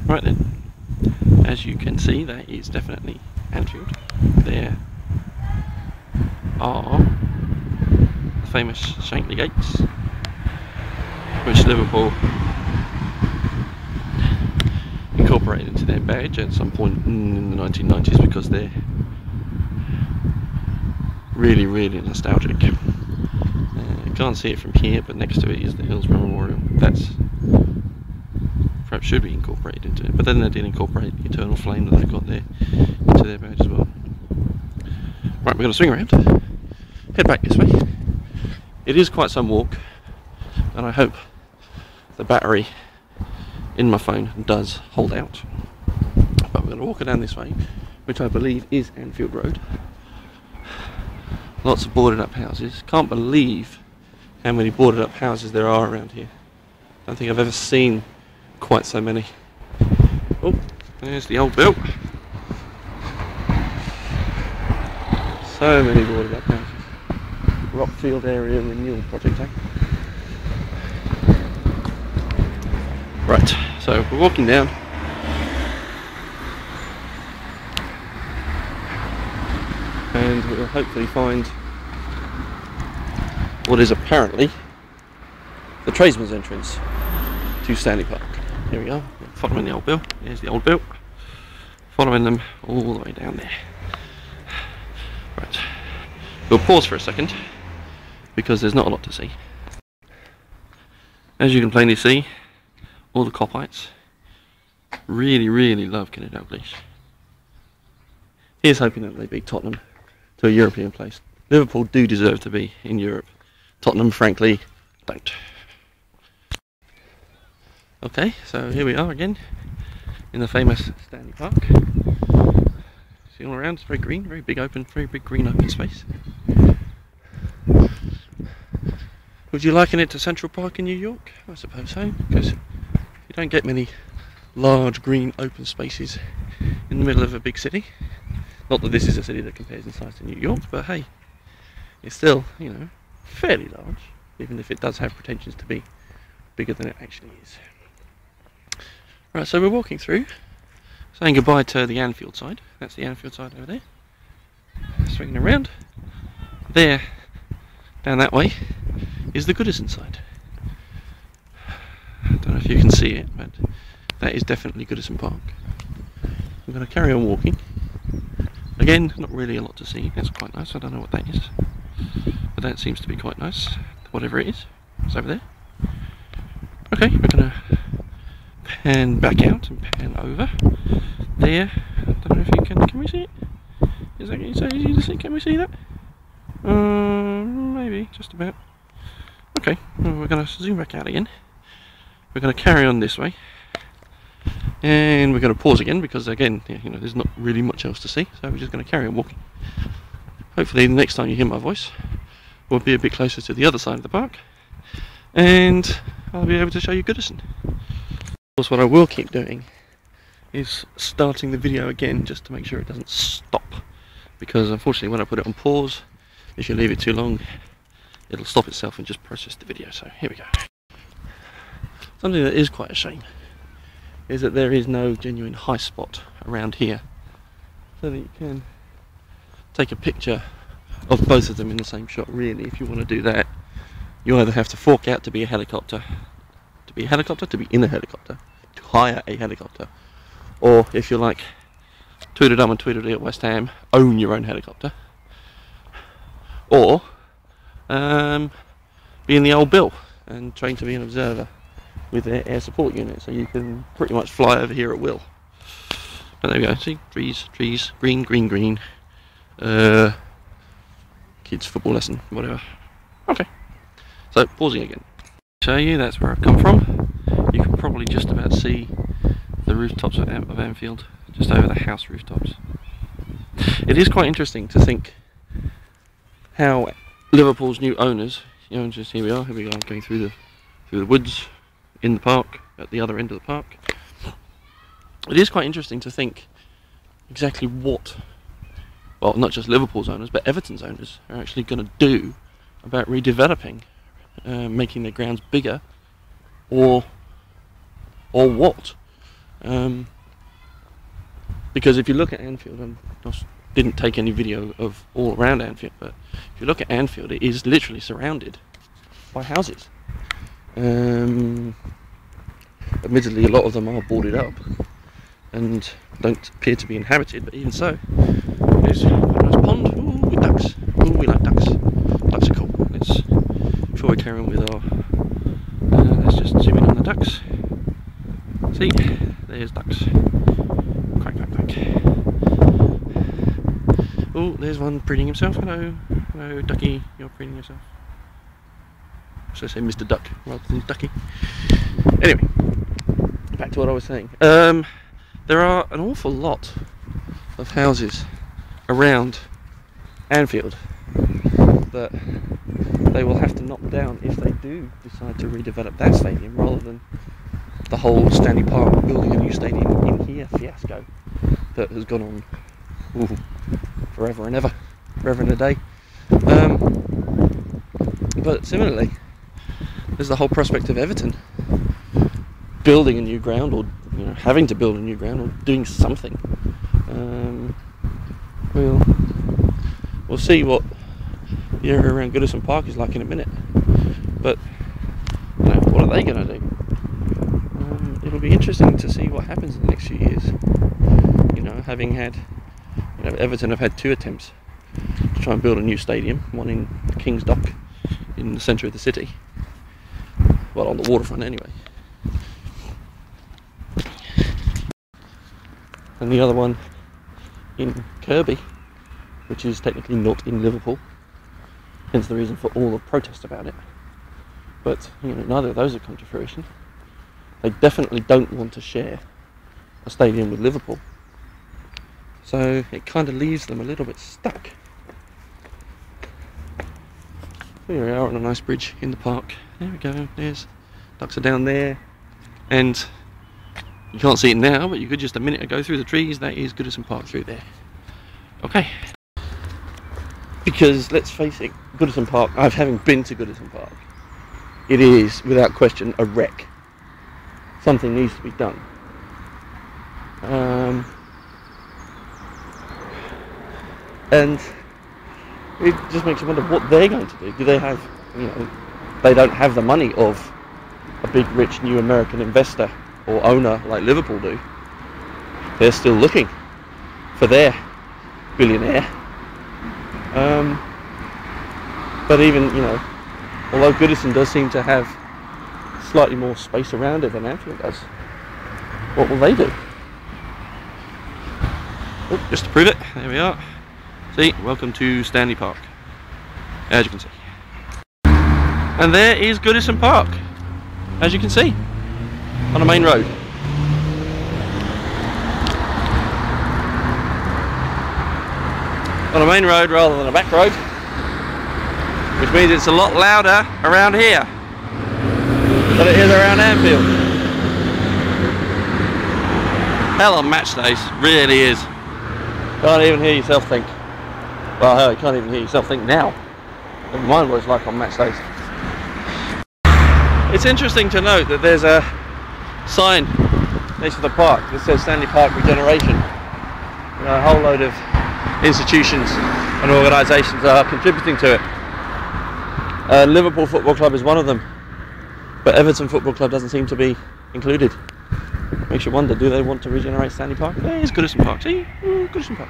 Right then, as you can see, that is definitely Anfield. There are the famous Shankly Gates, which Liverpool incorporated into their badge at some point in the 1990s because they're really, really nostalgic. You can't see it from here, but next to it is the Hillsborough Memorial. That's perhaps should be incorporated into it, but then they did incorporate the eternal flame that they've got there into their badge as well. Right, we're going to swing around, head back this way. It is quite some walk, and I hope the battery in my phone does hold out. But we're going to walk it down this way, which I believe is Anfield Road. Lots of boarded up houses. Can't believe how many boarded up houses there are around here. I don't think I've ever seen quite so many. Oh, there's the old bill. So many boarded up houses. Rockfield area renewal project, eh? Right, so we're walking down. And we'll hopefully find what is apparently the tradesman's entrance to Stanley Park. Here we are, following the old bill. There's the old bill. Following them all the way down there. Right, we'll pause for a second because there's not a lot to see. As you can plainly see, all the Coppites really, really love Cathedrals. Here's hoping that they beat Tottenham to a European place. Liverpool do deserve to be in Europe. Tottenham, frankly, don't. Okay, so here we are again in the famous Stanley Park. See all around, it's very green, very big open, very big green open space. Would you liken it to Central Park in New York? I suppose so, because you don't get many large green open spaces in the middle of a big city. Not that this is a city that compares in size to New York, but hey, it's still, you know, fairly large, even if it does have pretensions to be bigger than it actually is. Right, so we're walking through, saying goodbye to the Anfield side. That's the Anfield side over there. Swinging around. There, down that way, is the Goodison side. I don't know if you can see it, but that is definitely Goodison Park. I'm going to carry on walking. Again, not really a lot to see. That's quite nice. I don't know what that is, but that seems to be quite nice. Whatever it is, it's over there. Okay, we're going to pan back out and pan over. There, I don't know if you can we see it? Is that easy to see? Can we see that? Maybe, just about. Okay, well, we're going to zoom back out again. We're going to carry on this way. And we're going to pause again because, again, you know, there's not really much else to see. So we're just going to carry on walking. Hopefully the next time you hear my voice, we'll be a bit closer to the other side of the park. And I'll be able to show you Goodison. Of course, what I will keep doing is starting the video again just to make sure it doesn't stop. Because unfortunately when I put it on pause, if you leave it too long, it'll stop itself and just process the video. So here we go. Something that is quite a shame is that there is no genuine high spot around here so that you can take a picture of both of them in the same shot. Really, if you want to do that, you either have to fork out to be a helicopter, to be in a helicopter, to hire a helicopter, or if you're like Tweedledum and Tweedledee at West Ham, own your own helicopter, or be in the old Bill and train to be an observer with their air support unit, so you can pretty much fly over here at will. But there we go, see, trees, green, kids football lesson, whatever. Okay, so pausing again. Show you, that's where I've come from. You can probably just about see the rooftops of Anfield, just over the house rooftops. It is quite interesting to think how Liverpool's new owners, you know, just here we are going through the woods, in the park, at the other end of the park. It is quite interesting to think exactly what, well, not just Liverpool's owners, but Everton's owners are actually going to do about redeveloping, making their grounds bigger, or what. Because if you look at Anfield, and I didn't take any video of all around Anfield, but if you look at Anfield, it is literally surrounded by houses. Admittedly, a lot of them are boarded up and don't appear to be inhabited, but even so, there's a nice pond. Ooh, with ducks. Ooh, we like ducks. Ducks are cool. Before we carry on with our, let's just zoom in on the ducks. See, there's ducks. Quack, quack, quack. Oh, there's one preening himself. Hello, hello, ducky. You're preening yourself. So I say Mr. Duck rather than Ducky. Anyway, back to what I was saying. There are an awful lot of houses around Anfield that they will have to knock down if they do decide to redevelop that stadium, rather than the whole Stanley Park building a new stadium in here fiasco that has gone on forever and ever, forever and a day. But similarly, there's the whole prospect of Everton building a new ground, or having to build a new ground, or doing something. We'll see what the area around Goodison Park is like in a minute. But what are they going to do? It'll be interesting to see what happens in the next few years. Having had, Everton have had 2 attempts to try and build a new stadium. One in the King's Dock in the centre of the city. Well, on the waterfront anyway. And the other one in Kirby, which is technically not in Liverpool, hence the reason for all the protest about it. But neither of those have come to fruition. They definitely don't want to share a stadium with Liverpool, so it kind of leaves them a little bit stuck. Here we are on a nice bridge in the park. There we go. There's ducks are down there, and you can't see it now, but you could just a minute ago through the trees. That is Goodison Park through there. Okay. Because let's face it, Goodison Park, having been to Goodison Park, it is without question a wreck. Something needs to be done. And it just makes you wonder what they're going to do. Do they have, they don't have the money of a big rich new American investor or owner like Liverpool do. They're still looking for their billionaire. But even, although Goodison does seem to have slightly more space around it than Anfield does, what will they do? Oh, just to prove it, there we are. See, welcome to Stanley Park, as you can see. And there is Goodison Park, as you can see, on a main road. On a main road rather than a back road, which means it's a lot louder around here than it is around Anfield. Hell on match days, really is. Can't even hear yourself think. Well, hell, you can't even hear yourself think now. Never mind what it's like on match days. It's interesting to note that there's a sign next to the park that says Stanley Park Regeneration. A whole load of institutions and organisations are contributing to it. Liverpool Football Club is one of them, but Everton Football Club doesn't seem to be included. Makes you wonder, do they want to regenerate Stanley Park? There's Goodison Park, see? Ooh, Goodison Park.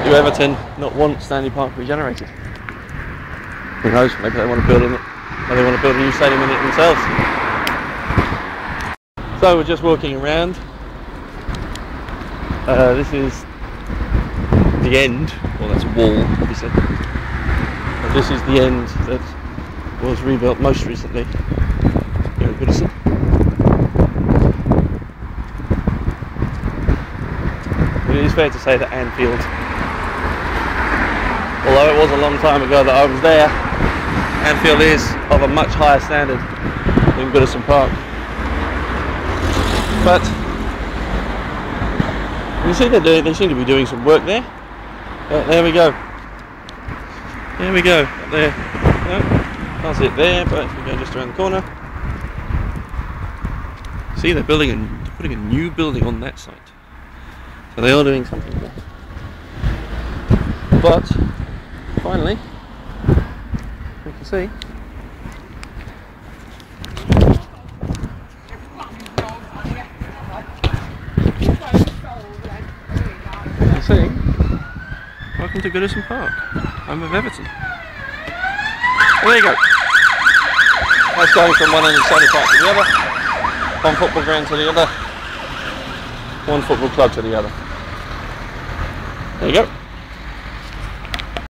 Do Everton not want Stanley Park regenerated? Who knows, maybe they want to build in it. Maybe they want to build a new stadium in it themselves. So we're just walking around. This is the end, well, that's a wall obviously, but this is the end that was rebuilt most recently here at Goodison. It is fair to say that Anfield, although it was a long time ago that I was there, Anfield is of a much higher standard than Goodison Park. But you see they seem to be doing some work there. There we go. There we go, up there. No, can't see it there, but if we go just around the corner. See, they're putting a new building on that site. So they are doing something there. But finally, we can see. Welcome to Goodison Park, home of Everton. Well, there you go. That's going from one end of Stanley Park to the other, one football ground to the other, one football club to the other. There you go.